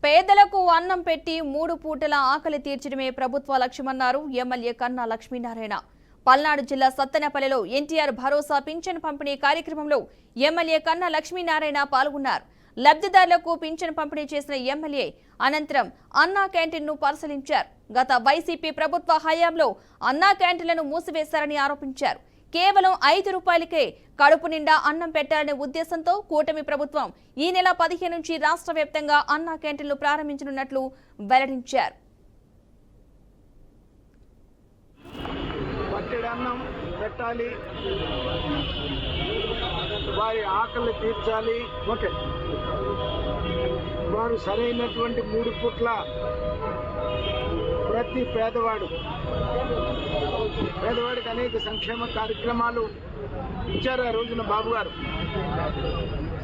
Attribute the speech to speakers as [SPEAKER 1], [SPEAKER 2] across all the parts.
[SPEAKER 1] పేదలకు అన్నం పెట్టి 3 పూటల ఆకలి తీర్చడమే ప్రభుత్వ లక్ష్యమన్నారు ఎమ్మెల్యే కన్నా లక్ష్మీనారాయణ. పల్నాడు జిల్లా సత్తెనపల్లిలో ఎన్టీఆర్ భరోసా పింఛన్ పంపిణీ కార్యక్రమంలో ఎమ్మెల్యే కన్నా లక్ష్మీనారాయణ పాల్గొన్నారు. లబ్ధిదారులకు పింఛన్ పంపిణీ చేసిన ఎమ్మెల్యే అనంతరం అన్నా క్యాంటీన్ను పరిశీలించారు. గత వైసీపీ ప్రభుత్వ హయాంలో అన్నా క్యాంటీన్లను మూసివేశారని ఆరోపించారు. కేవలం 5 రూపాయలకే కడుపు నిండా అన్నం పెట్టాలనే ఉద్దేశంతో కూటమి ప్రభుత్వం ఈ నెల 15 నుంచి రాష్ట్ర వ్యాప్తంగా అన్నా క్యాంటీన్లు ప్రారంభించనున్నట్లు వెల్లడించారు.
[SPEAKER 2] అన్నం పెట్టాలి, వారి ఆకలి తీర్చాలి. ఓకే, వారు సరైనటువంటి 3 పూట్ల ప్రతి పేదవాడికి అనేక సంక్షేమ కార్యక్రమాలు ఇచ్చారు. ఆ రోజున బాబు గారు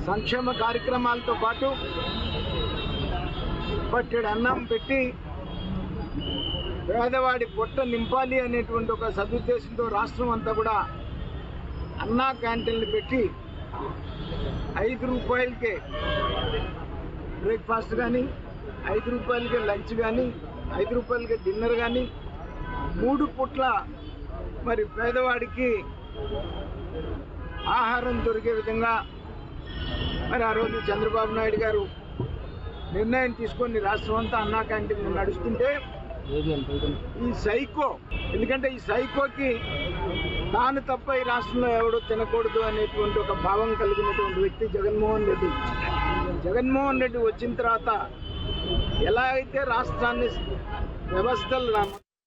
[SPEAKER 2] సంక్షేమ కార్యక్రమాలతో పాటు పట్టెడు అన్నం పెట్టి పేదవాడి పొట్ట నింపాలి అనేటువంటి ఒక సదుద్దేశంతో రాష్ట్రం అంతా కూడా అన్నా క్యాంటీన్లు పెట్టి 5 రూపాయలకే బ్రేక్ఫాస్ట్ కానీ, 5 రూపాయలకే లంచ్ కానీ, 5 రూపాయలకే డిన్నర్ కానీ, 3 పూట్ల మరి పేదవాడికి ఆహారం దొరికే విధంగా మరి ఆ రోజు చంద్రబాబు నాయుడు గారు నిర్ణయం తీసుకొని రాష్ట్రం అంతా అన్నా క్యాంటీన్ నడుస్తుంటే ఈ సైకో, ఎందుకంటే ఈ సైకోకి తాను తప్ప ఈ రాష్ట్రంలో ఎవడో తినకూడదు అనేటువంటి ఒక భావం కలిగినటువంటి వ్యక్తి జగన్మోహన్ రెడ్డి. జగన్మోహన్ రెడ్డి వచ్చిన తర్వాత ఎలా అయితే రాష్ట్రాన్ని వ్యవస్థలు